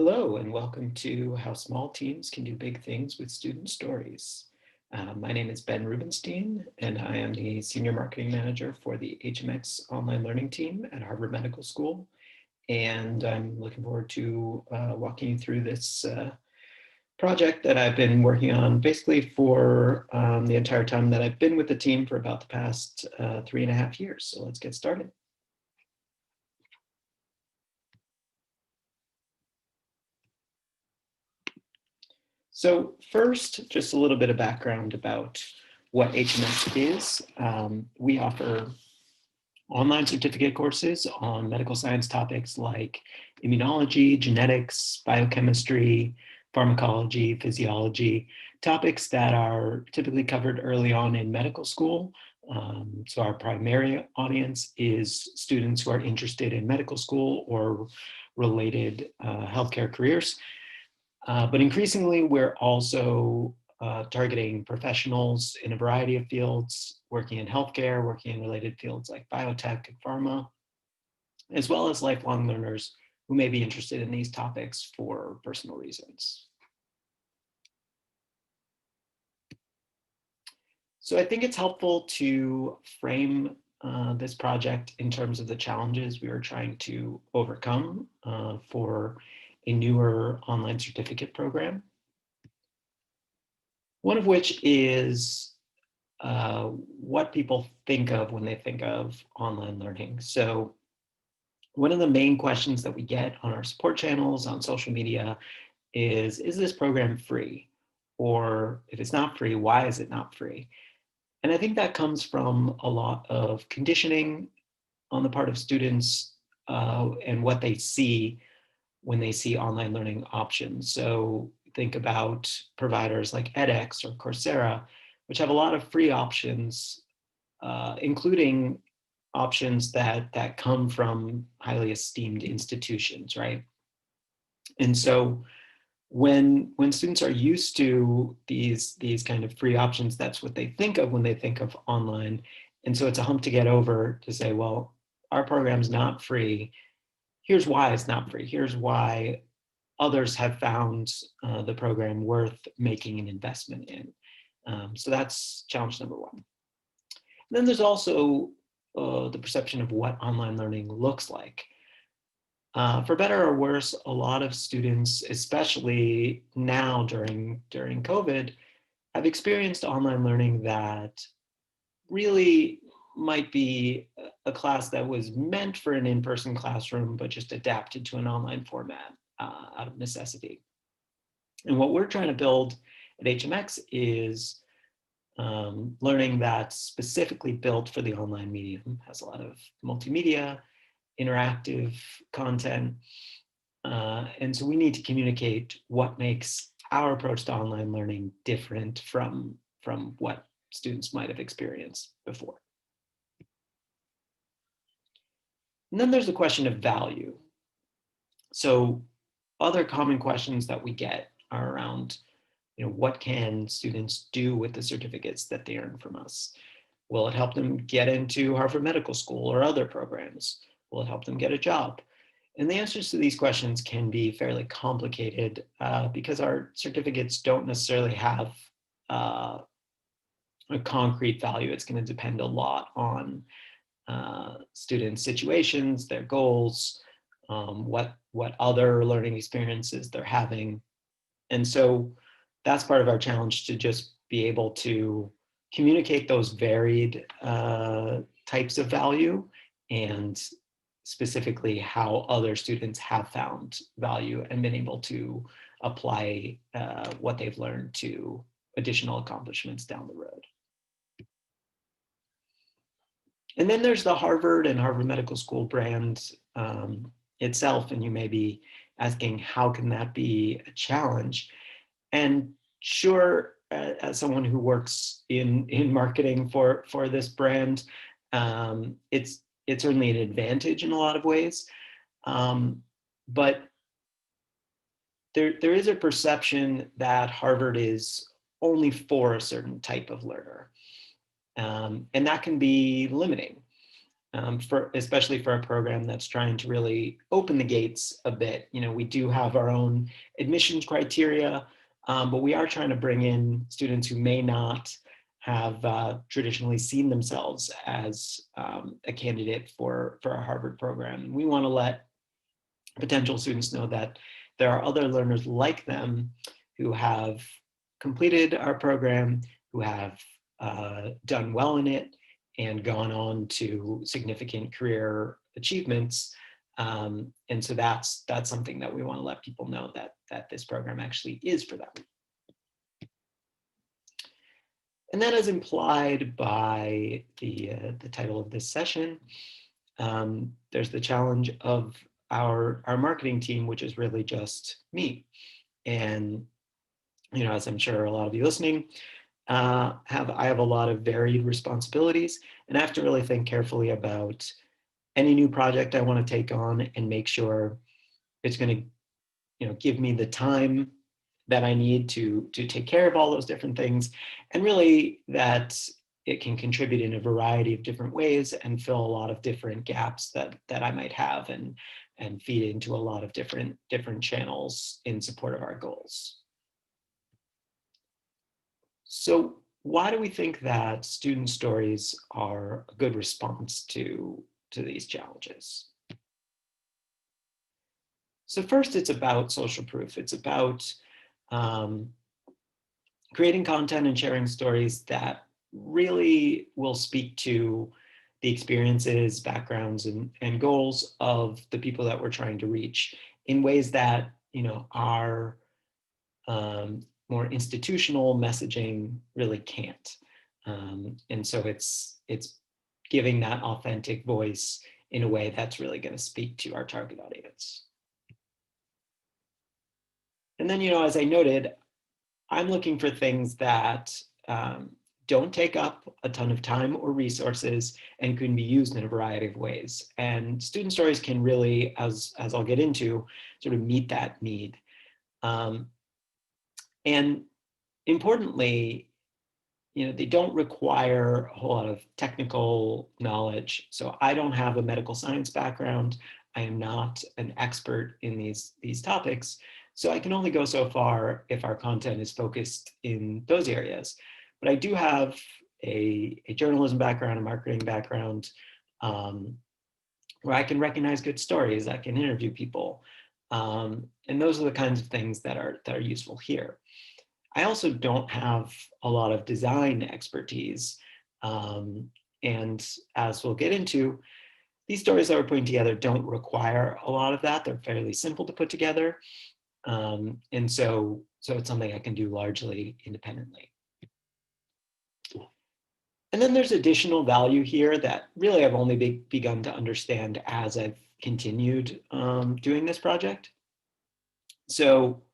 Hello, and welcome to How Small Teams Can Do Big Things with Student Stories. My name is Ben Rubenstein, and I am the Senior Marketing Manager for the HMX Online Learning Team at Harvard Medical School. And I'm looking forward to walking you through this project that I've been working on basically for the entire time that I've been with the team for about the past 3.5 years. So let's get started. So first, just a little bit of background about what HMX is. We offer online certificate courses on medical science topics like immunology, genetics, biochemistry, pharmacology, physiology, topics that are typically covered early on in medical school. So our primary audience is students who are interested in medical school or related healthcare careers. But increasingly, we're also targeting professionals in a variety of fields, working in healthcare, working in related fields like biotech and pharma, as well as lifelong learners who may be interested in these topics for personal reasons. So I think it's helpful to frame this project in terms of the challenges we are trying to overcome for a newer online certificate program. One of which is what people think of when they think of online learning. So one of the main questions that we get on our support channels, on social media, is this program free? Or if it's not free, why is it not free? And I think that comes from a lot of conditioning on the part of students and what they see when they see online learning options. So think about providers like edX or Coursera, which have a lot of free options, including options that come from highly esteemed institutions, right? And so when students are used to these kind of free options, that's what they think of when they think of online. And so it's a hump to get over to say, well, our program's not free. Here's why it's not free. Here's why others have found the program worth making an investment in. So that's challenge number one. And then there's also the perception of what online learning looks like. For better or worse, a lot of students, especially now during COVID, have experienced online learning that really might be a class that was meant for an in-person classroom, but just adapted to an online format out of necessity. And what we're trying to build at HMX is learning that's specifically built for the online medium, has a lot of multimedia, interactive content. And so we need to communicate what makes our approach to online learning different from what students might have experienced before. And then there's the question of value. So other common questions that we get are around, what can students do with the certificates that they earn from us? Will it help them get into Harvard Medical School or other programs? Will it help them get a job? And the answers to these questions can be fairly complicated because our certificates don't necessarily have a concrete value. It's going to depend a lot on students' situations, their goals, what other learning experiences they're having. And so that's part of our challenge, to just be able to communicate those varied types of value, and specifically how other students have found value and been able to apply what they've learned to additional accomplishments down the road. And then there's the Harvard and Harvard Medical School brand itself, and you may be asking, how can that be a challenge? And sure, as someone who works in marketing for this brand, it's certainly an advantage in a lot of ways. But there is a perception that Harvard is only for a certain type of learner. And that can be limiting. especially for a program that's trying to really open the gates a bit. We do have our own admissions criteria, but we are trying to bring in students who may not have traditionally seen themselves as a candidate for a Harvard program. We want to let potential students know that there are other learners like them who have completed our program, who have done well in it, and gone on to significant career achievements. And so that's something that we want to let people know, that this program actually is for them. And that is implied by the title of this session. There's the challenge of our marketing team, which is really just me. And as I'm sure a lot of you listening I have a lot of varied responsibilities, and I have to really think carefully about any new project I want to take on and make sure it's going to give me the time that I need to take care of all those different things, and really that it can contribute in a variety of different ways and fill a lot of different gaps that I might have, and feed into a lot of different channels in support of our goals. So why do we think that student stories are a good response to these challenges? So first, it's about social proof. It's about creating content and sharing stories that really will speak to the experiences, backgrounds, and goals of the people that we're trying to reach in ways that our more institutional messaging really can't. And so it's giving that authentic voice in a way that's really going to speak to our target audience. And then, as I noted, I'm looking for things that don't take up a ton of time or resources and can be used in a variety of ways. And student stories can really, as I'll get into, sort of meet that need. And importantly, they don't require a whole lot of technical knowledge. So I don't have a medical science background. I am not an expert in these topics. So I can only go so far if our content is focused in those areas. But I do have a journalism background, a marketing background, where I can recognize good stories, I can interview people. And those are the kinds of things that are useful here. I also don't have a lot of design expertise. And as we'll get into, these stories that we're putting together don't require a lot of that. They're fairly simple to put together. And so it's something I can do largely independently. And then there's additional value here that really I've only begun to understand as I've continued doing this project. So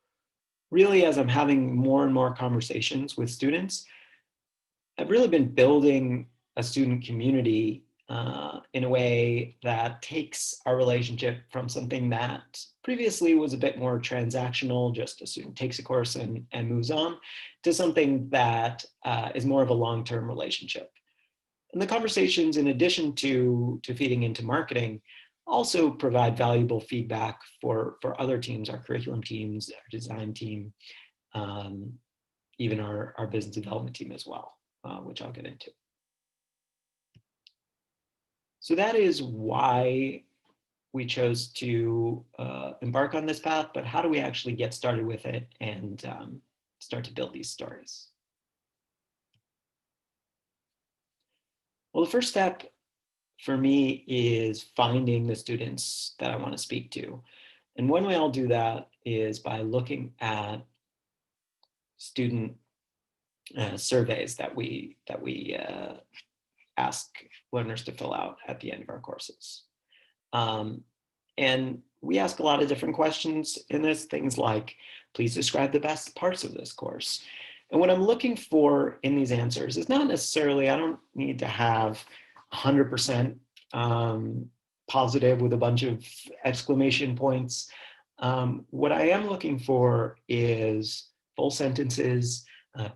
really, as I'm having more and more conversations with students, I've really been building a student community in a way that takes our relationship from something that previously was a bit more transactional, just a student takes a course and moves on, to something that is more of a long-term relationship. And the conversations, in addition to feeding into marketing, also provide valuable feedback for other teams, our curriculum teams, our design team, even our business development team as well, which I'll get into. So that is why we chose to embark on this path, but how do we actually get started with it and start to build these stories? Well, the first step for me is finding the students that I want to speak to. And one way I'll do that is by looking at student surveys that we ask learners to fill out at the end of our courses. And we ask a lot of different questions in this, things like, please describe the best parts of this course. And what I'm looking for in these answers is not necessarily, I don't need to have 100% positive with a bunch of exclamation points. What I am looking for is full sentences,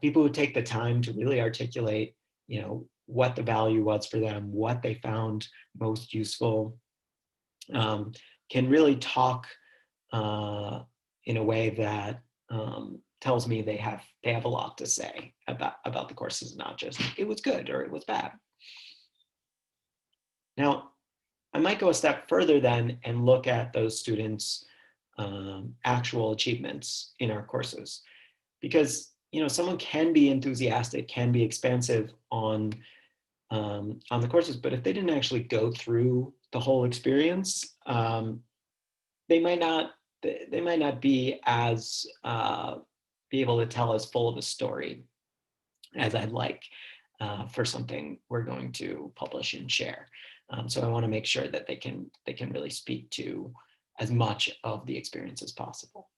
people who take the time to really articulate, what the value was for them, what they found most useful, can really talk in a way that tells me they have a lot to say about the courses, not just it was good or it was bad. Now, I might go a step further then and look at those students' actual achievements in our courses, because someone can be enthusiastic, can be expansive on the courses, but if they didn't actually go through the whole experience, they might not be as be able to tell as full of a story as I'd like for something we're going to publish and share. So I want to make sure that they can really speak to as much of the experience as possible.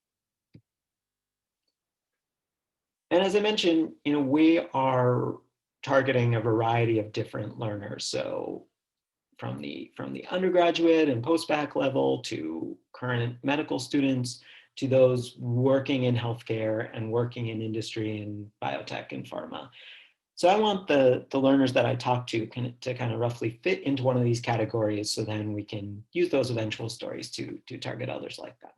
And as I mentioned, we are targeting a variety of different learners. So from the undergraduate and post-bac level to current medical students to those working in healthcare and working in industry and biotech and pharma. So I want the learners that I talk to kind of roughly fit into one of these categories, so then we can use those eventual stories to target others like that.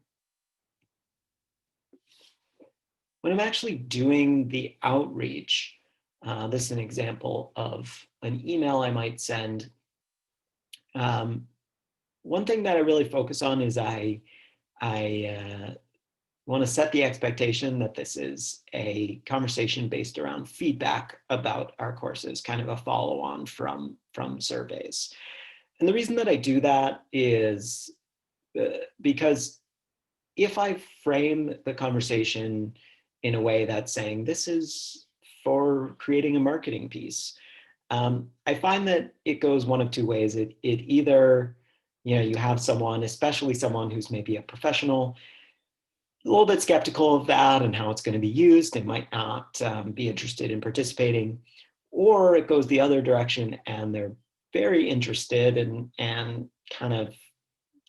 When I'm actually doing the outreach, this is an example of an email I might send. One thing that I really focus on is I want to set the expectation that this is a conversation based around feedback about our courses, kind of a follow-on from surveys. And the reason that I do that is because if I frame the conversation in a way that's saying this is for creating a marketing piece, I find that it goes one of two ways. It either, you have someone, especially someone who's maybe a professional, a little bit skeptical of that and how it's going to be used. They might not be interested in participating, or it goes the other direction and they're very interested and kind of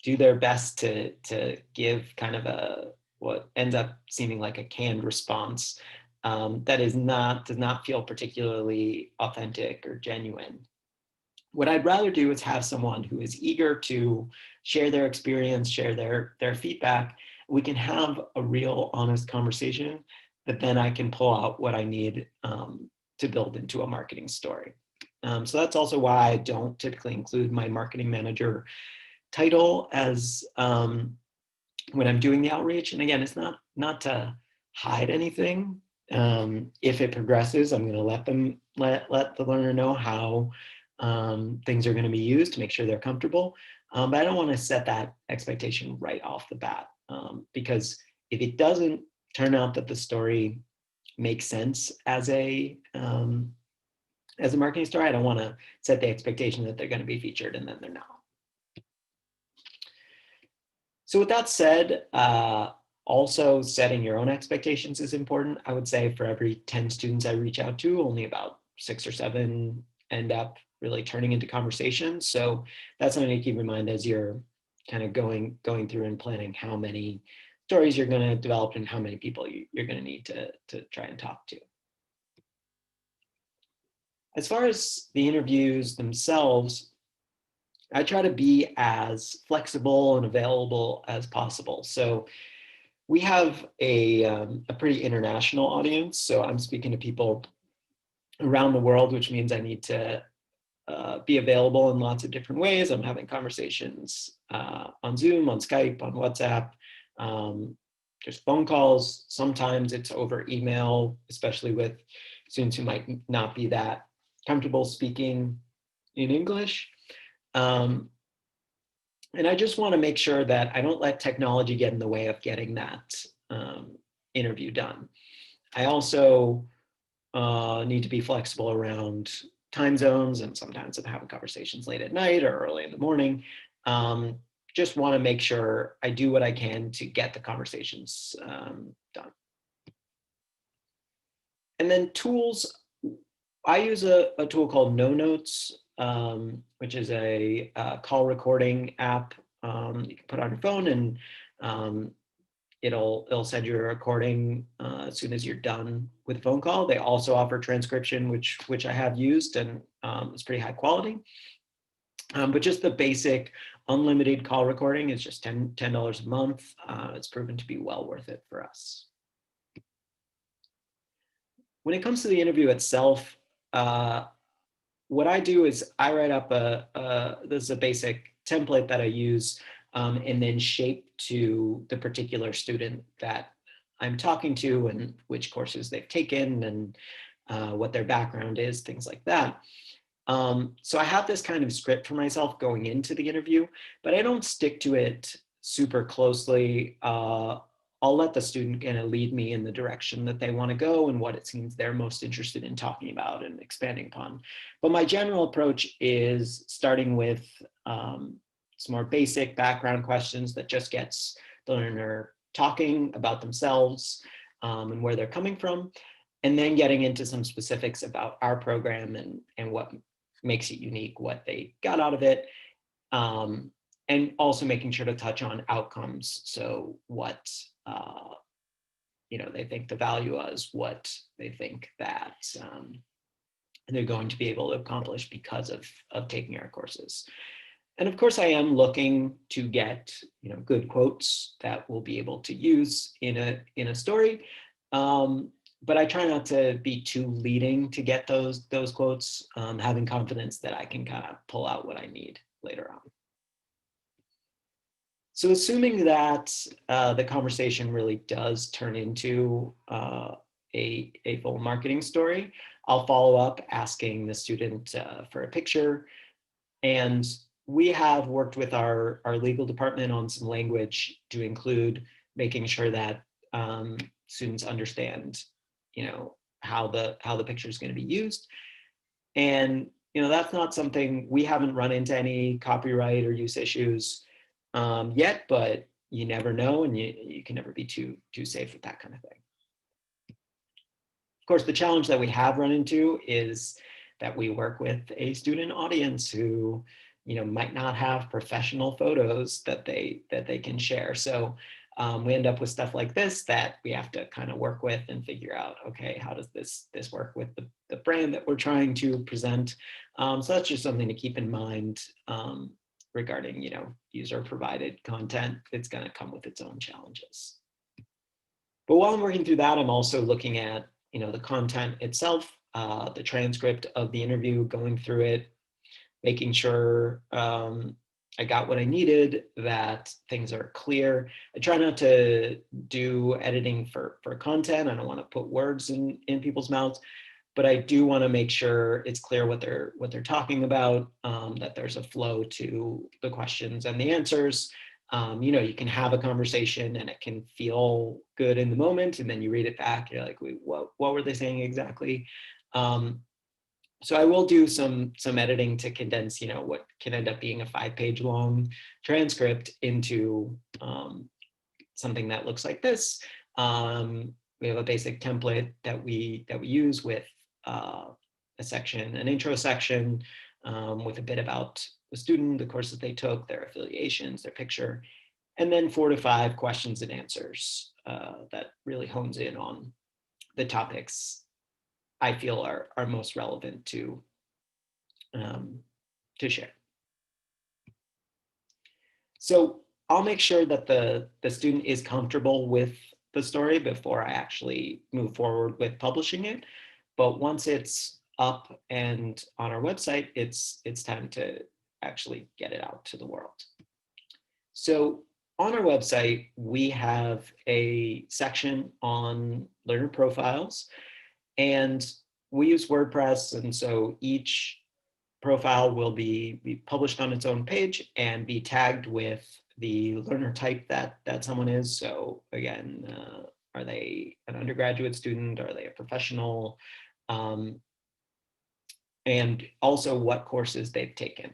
do their best to give kind of what ends up seeming like a canned response that does not feel particularly authentic or genuine. What I'd rather do is have someone who is eager to share their experience, share their feedback. We can have a real honest conversation that then I can pull out what I need to build into a marketing story. So that's also why I don't typically include my marketing manager title as when I'm doing the outreach. And again, it's not to hide anything. If it progresses, I'm going to let the learner know how things are going to be used to make sure they're comfortable. But I don't want to set that expectation right off the bat, because if it doesn't turn out that the story makes sense as a marketing story, I don't want to set the expectation that they're going to be featured and then they're not. So with that said, also setting your own expectations is important. I would say for every 10 students I reach out to, only about 6 or 7 end up really turning into conversations. So that's something to keep in mind as you're kind of going through and planning how many stories you're going to develop and how many people you're going to need to try and talk to. As far as the interviews themselves, I try to be as flexible and available as possible. So we have a pretty international audience. So I'm speaking to people around the world, which means I need to be available in lots of different ways. I'm having conversations on Zoom, on Skype, on WhatsApp, just phone calls. Sometimes it's over email, especially with students who might not be that comfortable speaking in English. And I just want to make sure that I don't let technology get in the way of getting that interview done. I also need to be flexible around time zones, and sometimes I'm having conversations late at night or early in the morning. Just want to make sure I do what I can to get the conversations done. And then tools, I use a tool called No Notes, which is a call recording app you can put on your phone, and it'll send you a recording as soon as you're done with a phone call. They also offer transcription, which I have used, and it's pretty high quality. But just the basic unlimited call recording is just $10 a month. It's proven to be well worth it for us. When it comes to the interview itself, what I do is I write up this is a basic template that I use, and then shape to the particular student that I'm talking to and which courses they've taken and what their background is, things like that. So I have this kind of script for myself going into the interview, but I don't stick to it super closely. I'll let the student kind of lead me in the direction that they want to go and what it seems they're most interested in talking about and expanding upon. But my general approach is starting with some more basic background questions that just gets the learner talking about themselves and where they're coming from, and then getting into some specifics about our program and what makes it unique, what they got out of it, and also making sure to touch on outcomes. So what they think the value is, what they think that they're going to be able to accomplish because of taking our courses. And of course, I am looking to get good quotes that we'll be able to use in a story. But I try not to be too leading to get those quotes, having confidence that I can kind of pull out what I need later on. So assuming that the conversation really does turn into a full marketing story, I'll follow up asking the student for a picture. And we have worked with our legal department on some language to include making sure that students understand how the picture is going to be used. And that's not something, we haven't run into any copyright or use issues yet, but you never know, and you can never be too safe with that kind of thing. Of course, the challenge that we have run into is that we work with a student audience who might not have professional photos that they can share. So we end up with stuff like this that we have to kind of work with and figure out, okay, how does this work with the brand that we're trying to present? So that's just something to keep in mind regarding user provided content. It's going to come with its own challenges. But while I'm working through that, I'm also looking at the content itself, the transcript of the interview, going through it, making sure I got what I needed, that things are clear. I try not to do editing for content. I don't want to put words in people's mouths, but I do want to make sure it's clear what they're talking about, that there's a flow to the questions and the answers. You can have a conversation and it can feel good in the moment, and then you read it back, you're like, wait, what were they saying exactly? So I will do some editing to condense, what can end up being a 5-page long transcript into something that looks like this. We have a basic template that we use with a section, an intro section, with a bit about the student, the courses they took, their affiliations, their picture, and then 4 to 5 questions and answers that really hones in on the topics I feel are most relevant to share. So I'll make sure that the student is comfortable with the story before I actually move forward with publishing it. But once it's up and on our website, it's time to actually get it out to the world. So on our website, we have a section on learner profiles, and we use WordPress, and so each profile will be published on its own page and be tagged with the learner type that someone is. So again, are they an undergraduate student? Are they a professional? And also what courses they've taken.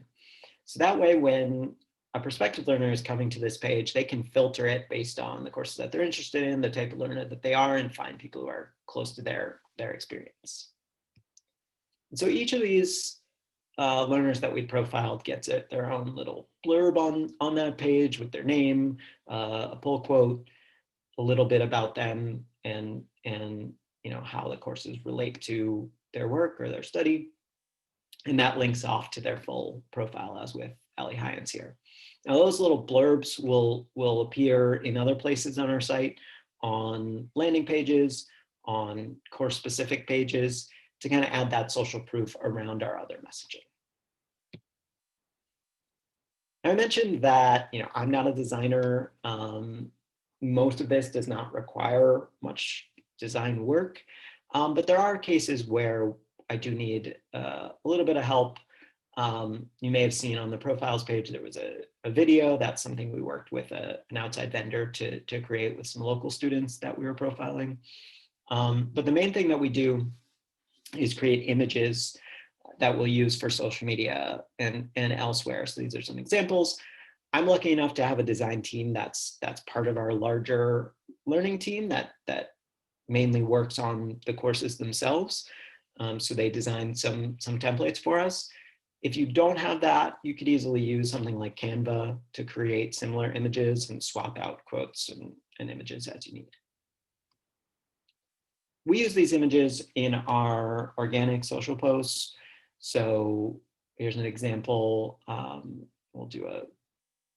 So that way, when a prospective learner is coming to this page, they can filter it based on the courses that they're interested in, the type of learner that they are, and find people who are close to their experience. And so each of these learners that we profiled gets their own little blurb on that page with their name, a pull quote, a little bit about them and how the courses relate to their work or their study. And that links off to their full profile, as with Ellie Hyans here. Now, those little blurbs will appear in other places on our site, on landing pages, on course-specific pages, to kind of add that social proof around our other messaging. I mentioned that I'm not a designer. Most of this does not require much design work, but there are cases where I do need a little bit of help. You may have seen on the profiles page, there was a video. That's something we worked with an outside vendor to create with some local students that we were profiling. But the main thing that we do is create images that we'll use for social media and elsewhere. So these are some examples. I'm lucky enough to have a design team that's part of our larger learning team that mainly works on the courses themselves. So they design some templates for us. If you don't have that, you could easily use something like Canva to create similar images and swap out quotes and images as you need. We use these images in our organic social posts. So here's an example. We'll do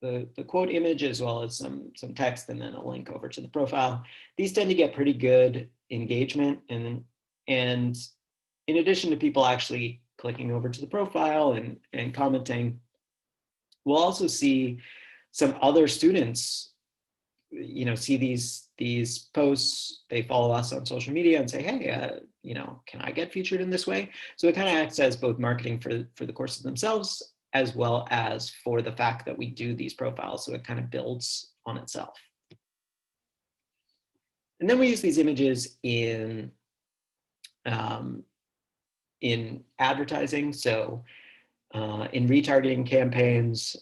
the quote image as well as some text and then a link over to the profile. These tend to get pretty good engagement, and in addition to people actually clicking over to the profile and commenting, we'll also see some other students see these posts. They follow us on social media and say, hey, can I get featured in this way? So it kind of acts as both marketing for the courses themselves, as well as for the fact that we do these profiles. So it kind of builds on itself. And then we use these images in advertising. So in retargeting campaigns,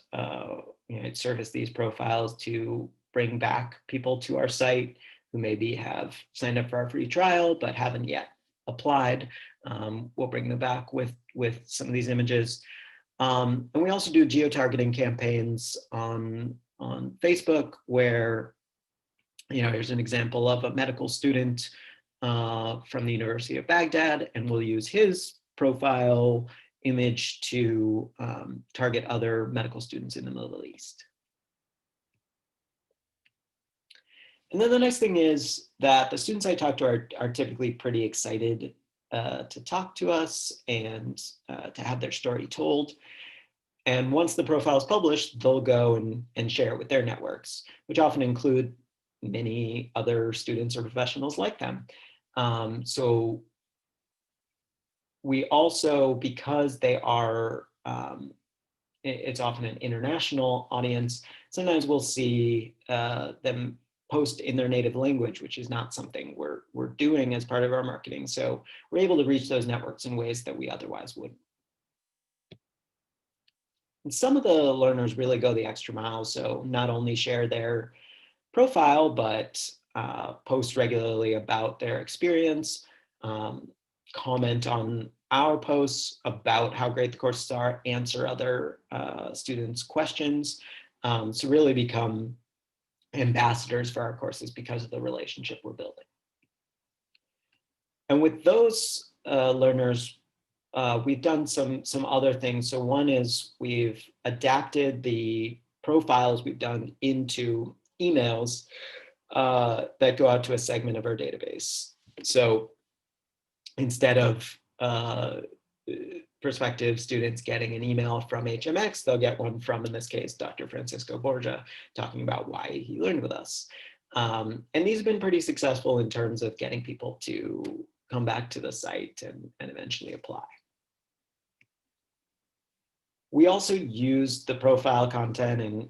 it serves these profiles to bring back people to our site who maybe have signed up for our free trial but haven't yet applied. We'll bring them back with some of these images. And we also do geo-targeting campaigns on Facebook, where here's an example of a medical student from the University of Baghdad, and we'll use his profile image to target other medical students in the Middle East. And then the next thing is that the students I talk to are typically pretty excited to talk to us and to have their story told. And once the profile is published, they'll go and share it with their networks, which often include many other students or professionals like them. So we also, because they are, it's often an international audience, sometimes we'll see them post in their native language, which is not something we're doing as part of our marketing. So we're able to reach those networks in ways that we otherwise wouldn't. And some of the learners really go the extra mile. So not only share their profile, but post regularly about their experience, comment on our posts about how great the courses are, answer other students' questions. So really become ambassadors for our courses because of the relationship we're building. And with those learners, we've done some other things. So one is we've adapted the profiles we've done into emails that go out to a segment of our database. So instead of prospective students getting an email from HMX, they'll get one from, in this case, Dr. Francisco Borja, talking about why he learned with us. And these have been pretty successful in terms of getting people to come back to the site and eventually apply. We also use the profile content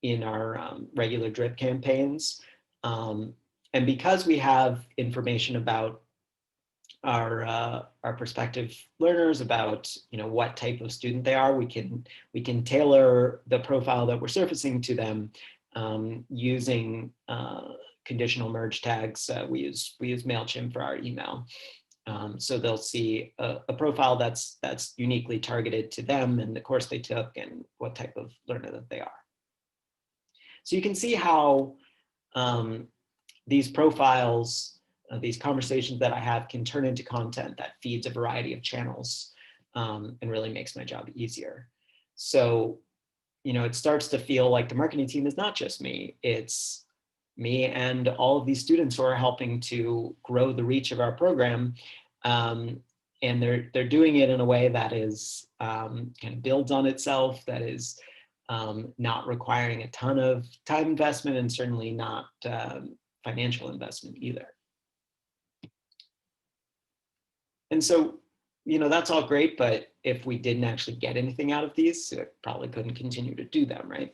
in our regular drip campaigns. And because we have information about our prospective learners, about what type of student they are, we can tailor the profile that we're surfacing to them using conditional merge tags. We use MailChimp for our email. So they'll see a profile that's uniquely targeted to them and the course they took and what type of learner that they are. So you can see how these profiles, these conversations that I have can turn into content that feeds a variety of channels and really makes my job easier. So, it starts to feel like the marketing team is not just me, it's me and all of these students who are helping to grow the reach of our program. And they're doing it in a way that is kind of builds on itself, that is not requiring a ton of time investment and certainly not financial investment either. And so, that's all great, but if we didn't actually get anything out of these, I probably couldn't continue to do them, right?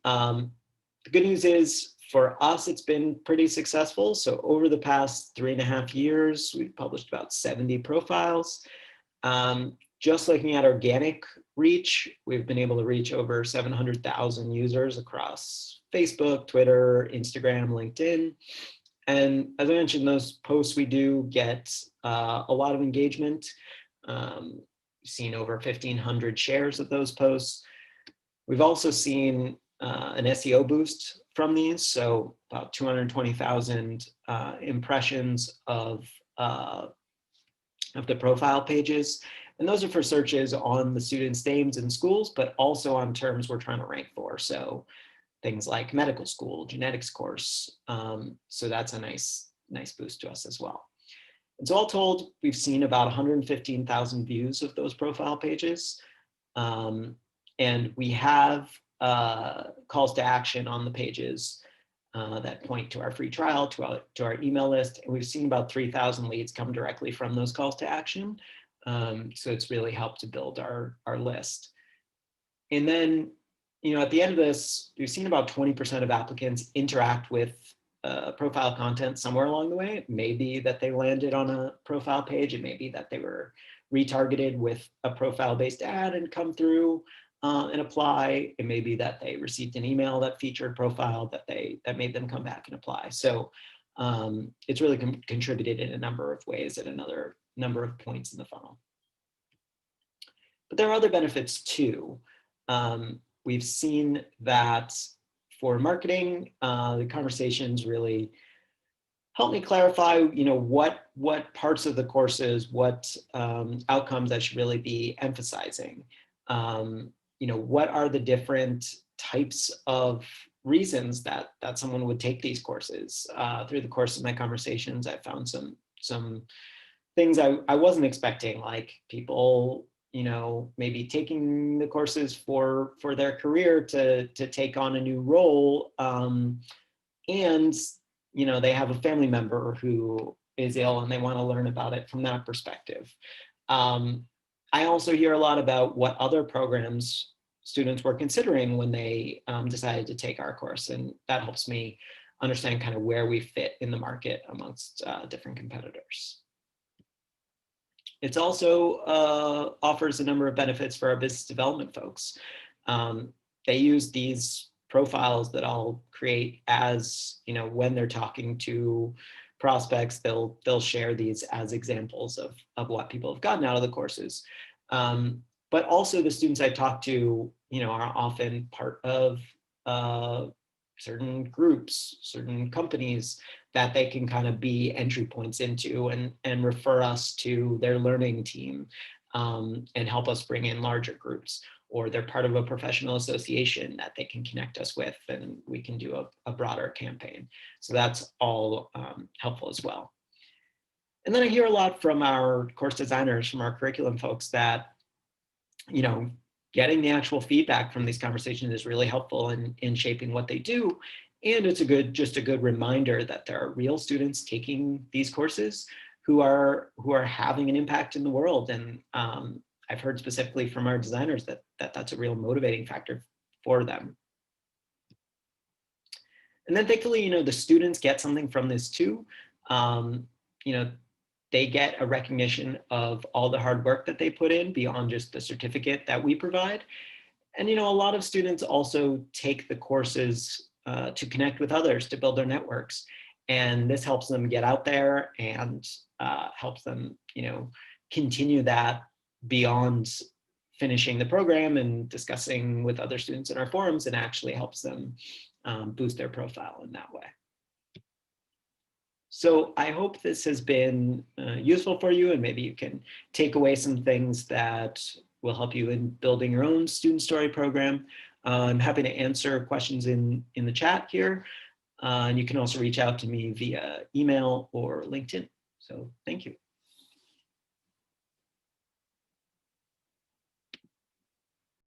The good news is for us, it's been pretty successful. So over the past 3.5 years, we've published about 70 profiles. Just looking at organic reach, we've been able to reach over 700,000 users across Facebook, Twitter, Instagram, LinkedIn. And as I mentioned, those posts we do get a lot of engagement. We've seen over 1,500 shares of those posts. We've also seen an SEO boost from these, so about 220,000 impressions of the profile pages. And those are for searches on the students' names and schools, but also on terms we're trying to rank for. So things like medical school, genetics course. So that's a nice boost to us as well. And so all told, we've seen about 115,000 views of those profile pages. And we have calls to action on the pages that point to our free trial, to our email list. And we've seen about 3,000 leads come directly from those calls to action. So it's really helped to build our list. And then, at the end of this, we've seen about 20% of applicants interact with profile content somewhere along the way. It may be that they landed on a profile page. It may be that they were retargeted with a profile-based ad and come through and apply. It may be that they received an email that featured profile that made them come back and apply. So it's really contributed in a number of ways at another number of points in the funnel. But there are other benefits too. We've seen that for marketing, the conversations really help me clarify, what parts of the courses, what outcomes I should really be emphasizing. What are the different types of reasons that someone would take these courses? Through the course of my conversations, I found some things I wasn't expecting, like people maybe taking the courses for their career to take on a new role, and they have a family member who is ill and they want to learn about it from that perspective. I also hear a lot about what other programs students were considering when they decided to take our course, and that helps me understand kind of where we fit in the market amongst different competitors. It also offers a number of benefits for our business development folks. They use these profiles that I'll create as, when they're talking to prospects, they'll share these as examples of what people have gotten out of the courses. But also the students I talk to, are often part of certain groups, certain companies that they can kind of be entry points into and refer us to their learning team and help us bring in larger groups, or they're part of a professional association that they can connect us with and we can do a broader campaign. So that's all helpful as well. And then I hear a lot from our course designers, from our curriculum folks that, getting the actual feedback from these conversations is really helpful in shaping what they do. And it's just a good reminder that there are real students taking these courses who are having an impact in the world. And I've heard specifically from our designers that that's a real motivating factor for them. And then thankfully, the students get something from this too. They get a recognition of all the hard work that they put in beyond just the certificate that we provide. And, a lot of students also take the courses to connect with others, to build their networks. And this helps them get out there and helps them, continue that beyond finishing the program and discussing with other students in our forums, and actually helps them boost their profile in that way. So I hope this has been useful for you, and maybe you can take away some things that will help you in building your own student story program. I'm happy to answer questions in the chat here. And you can also reach out to me via email or LinkedIn. So thank you.